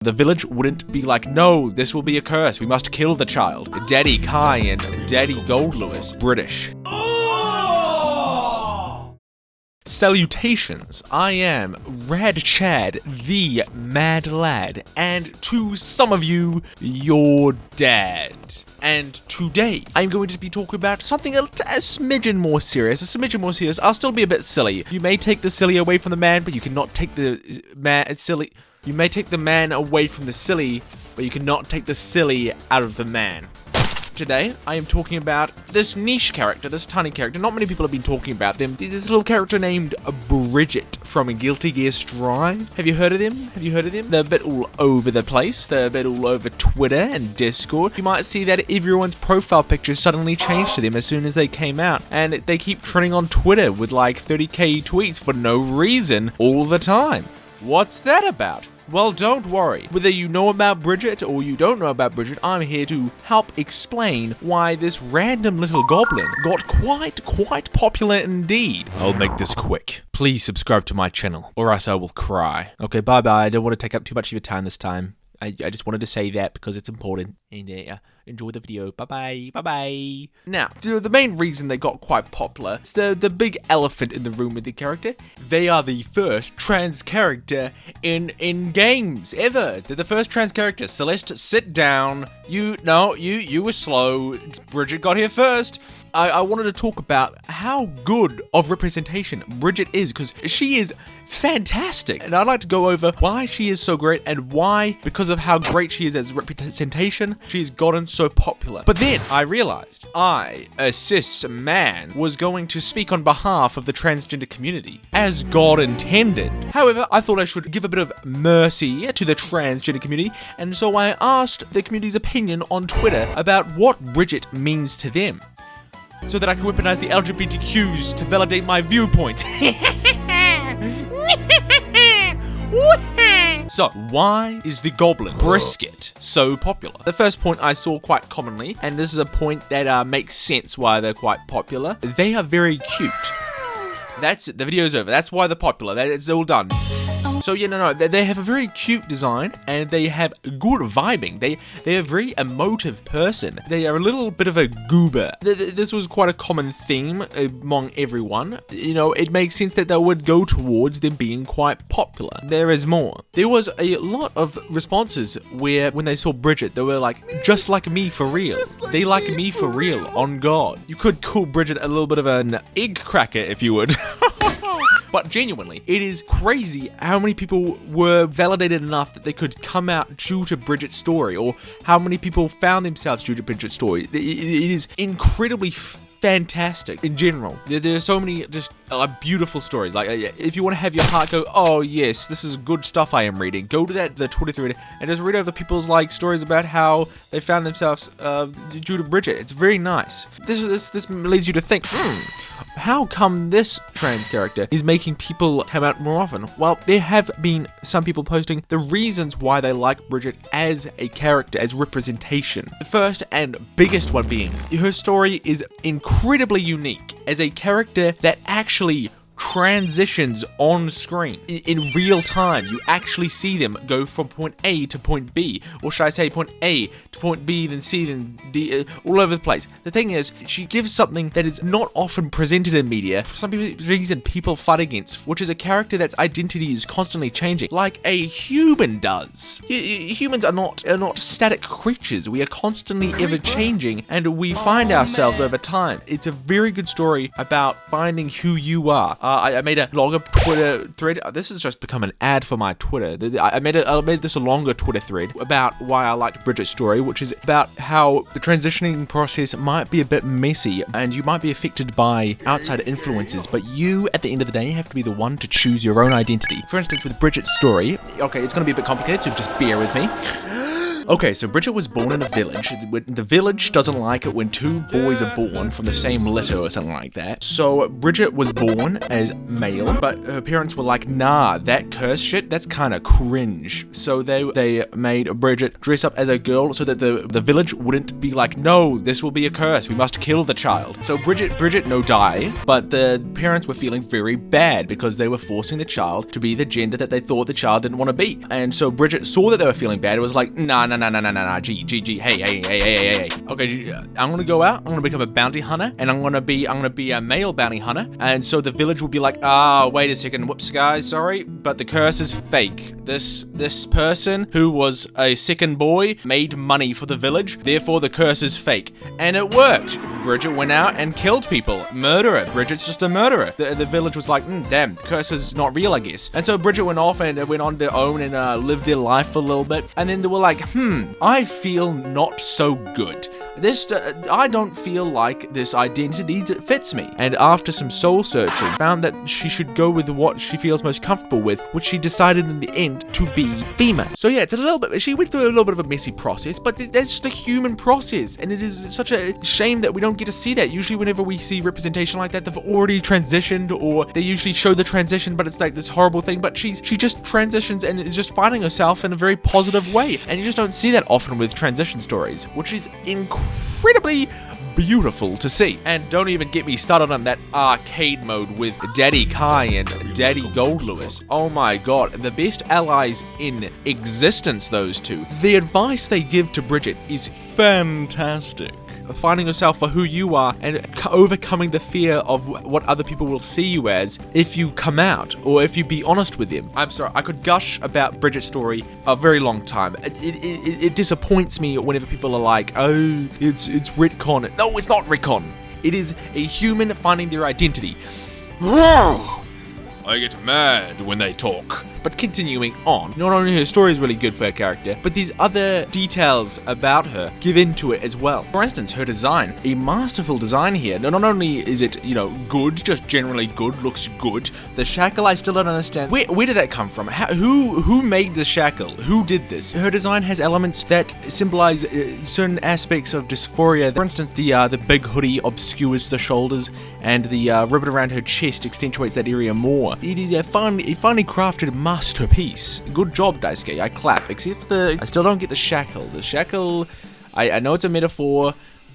The village wouldn't be like, no, this will be a curse, we must kill the child. Daddy Kai and Daddy Goldlewis, British. Salutations, I am Rad Chad, the Mad Lad, and to some of you, your dad. And today, I'm going to be talking about something a smidgen more serious. I'll still be a bit silly. You may take the silly away from the man, but you cannot take the silly. You may take the man away from the silly, but you cannot take the silly out of the man. Today, I am talking about this niche character, this tiny character. Not many people have been talking about them. This little character named Bridget from Guilty Gear Strive. Have you heard of them? They're a bit all over the place. They're a bit all over Twitter and Discord. You might see that everyone's profile pictures suddenly changed to them as soon as they came out. And they keep trending on Twitter with like 30k tweets for no reason all the time. What's that about? Well, don't worry. Whether you know about Bridget or you don't know about Bridget, I'm here to help explain why this random little goblin got quite popular indeed. I'll make this quick. Please subscribe to my channel, or else I will cry. Okay, bye-bye. I don't want to take up too much of your time this time. I just wanted to say that because it's important. And enjoy the video. Bye-bye. Bye-bye. Now, the main reason they got quite popular is the big elephant in the room with the character. They are the first trans character in games ever. They're the first trans character. Celeste, sit down. You were slow. Bridget got here first. I wanted to talk about how good of representation Bridget is, because she is fantastic. And I'd like to go over why she is so great and why, because of how great she is as representation, she's gotten so popular. But then I realized I, a cis man, was going to speak on behalf of the transgender community, as God intended. However, I thought I should give a bit of mercy to the transgender community, and so I asked the community's opinion on Twitter about what Bridget means to them, so that I can weaponize the LGBTQs to validate my viewpoint. So, why is the goblin brisket so popular? The first point I saw quite commonly, and this is a point that makes sense why they're quite popular. They are very cute. That's it, the video's over. That's why they're popular. It's all done. So yeah, they have a very cute design, and they have good vibing. They're a very emotive person. They are a little bit of a goober. This was quite a common theme among everyone. You know, it makes sense that they would go towards them being quite popular. There is more. There was a lot of responses where when they saw Bridget, they were like, just like me for real. They like me for real, on God. You could call Bridget a little bit of an egg cracker if you would. But genuinely, it is crazy how many people were validated enough that they could come out due to Bridget's story, or how many people found themselves due to Bridget's story. It is incredibly fantastic in general. There are so many just beautiful stories. Like, if you want to have your heart go, oh yes, this is good stuff I am reading, go to the Twitter thread and just read over people's stories about how they found themselves due to Bridget. It's very nice. This leads you to think, how come this trans character is making people come out more often? Well, there have been some people posting the reasons why they like Bridget as a character, as representation. The first and biggest one being, her story is incredibly unique as a character that actually transitions on screen in real time. You actually see them go from point A to point B, or should I say point A to point B, then C, then D, all over the place. The thing is, she gives something that is not often presented in media, for some reason people fight against, which is a character that's identity is constantly changing, like a human does. Humans are not static creatures. We are constantly ever changing, and we find ourselves over time. It's a very good story about finding who you are. I made a longer Twitter thread. This has just become an ad for my Twitter. I made this a longer Twitter thread about why I liked Bridget's story, which is about how the transitioning process might be a bit messy and you might be affected by outside influences, but you, at the end of the day, have to be the one to choose your own identity. For instance, with Bridget's story, okay, it's going to be a bit complicated, so just bear with me. Okay, so Bridget was born in a village. The village doesn't like it when two boys are born from the same litter or something like that. So Bridget was born as male, but her parents were like, nah, that curse shit, that's kind of cringe. So they made Bridget dress up as a girl so that the village wouldn't be like, no, this will be a curse, we must kill the child. So Bridget no die, but the parents were feeling very bad because they were forcing the child to be the gender that they thought the child didn't want to be. And so Bridget saw that they were feeling bad. It was like, nah, G, hey. Okay, I'm gonna go out, I'm gonna become a bounty hunter, and I'm gonna be a male bounty hunter. And so the village will be like, wait a second, whoops guys, sorry, but the curse is fake. This person who was a second boy made money for the village, therefore the curse is fake. And it worked. Bridget went out and killed people. Murderer. Bridget's just a murderer. The village was like, damn, the curse is not real, I guess. And so Bridget went off and went on their own and lived their life for a little bit. And then they were like, I feel not so good. I don't feel like this identity fits me. And after some soul searching, found that she should go with what she feels most comfortable with, which she decided in the end to be female. So yeah, it's a little bit, she went through a little bit of a messy process, but that's just a human process. And it is such a shame that we don't get to see that. Usually whenever we see representation like that, they've already transitioned, or they usually show the transition, but it's like this horrible thing. But she just transitions and is just finding herself in a very positive way. And you just don't see that often with transition stories, which is incredibly beautiful to see. And don't even get me started on that arcade mode with Daddy Kai and Daddy Gold Lewis. Oh my god, the best allies in existence, those two. The advice they give to Bridget is fantastic. Finding yourself for who you are and overcoming the fear of what other people will see you as if you come out or if you be honest with them. I'm sorry, I could gush about Bridget's story a very long time. It disappoints me whenever people are like, oh, it's retcon. No, it's not retcon. It is a human finding their identity. I get mad when they talk. But continuing on, not only her story is really good for her character, but these other details about her give into it as well. For instance, her design, a masterful design here. Not only is it, good, just generally good, looks good. The shackle, I still don't understand. Where did that come from? Who made the shackle? Who did this? Her design has elements that symbolize certain aspects of dysphoria. For instance, the big hoodie obscures the shoulders, and the ribbon around her chest accentuates that area more. It is a finely crafted masterpiece. Good job, Daisuke. I clap. Except for I still don't get the shackle. The shackle, I know it's a metaphor,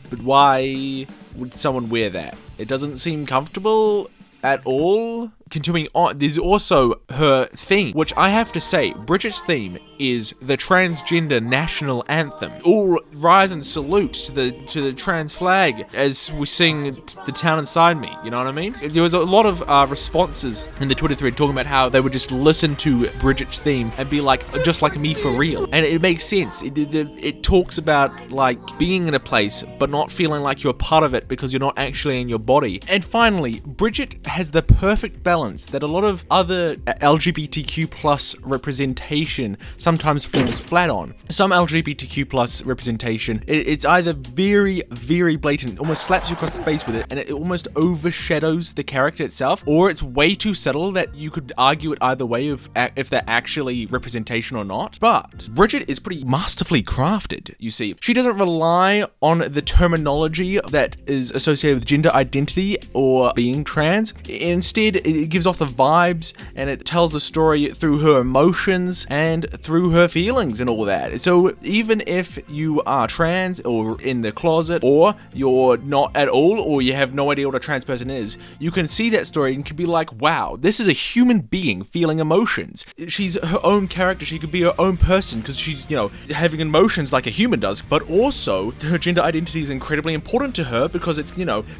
but why would someone wear that? It doesn't seem comfortable at all. Continuing on, there's also her theme, which I have to say, Bridget's theme is the transgender national anthem. All rise and salute to the trans flag as we sing The Town Inside Me, you know what I mean? There was a lot of responses in the Twitter thread talking about how they would just listen to Bridget's theme and be like, just like me for real. And it makes sense. It talks about like being in a place but not feeling like you're part of it because you're not actually in your body. And finally, Bridget has the perfect balance that a lot of other LGBTQ plus representation sometimes falls flat on. Some LGBTQ plus representation, it's either very, very blatant, almost slaps you across the face with it, and it almost overshadows the character itself, or it's way too subtle that you could argue it either way of if they're actually representation or not. But Bridget is pretty masterfully crafted, you see. She doesn't rely on the terminology that is associated with gender identity or being trans. Instead, it gives off the vibes, and it tells the story through her emotions and through her feelings and all that. So even if you are trans or in the closet, or you're not at all, or you have no idea what a trans person is, you can see that story and can be like, wow, this is a human being feeling emotions. She's her own character. She could be her own person because she's, having emotions like a human does, but also her gender identity is incredibly important to her because it's,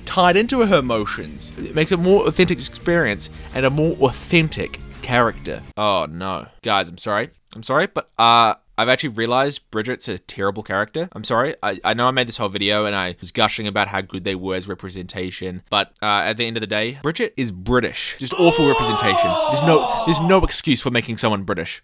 tied into her emotions. It makes it a more authentic experience and a more authentic character. Oh no. Guys, I'm sorry, but I've actually realized Bridget's a terrible character. I'm sorry. I know I made this whole video and I was gushing about how good they were as representation, but at the end of the day, Bridget is British. Just awful representation. There's no excuse for making someone British.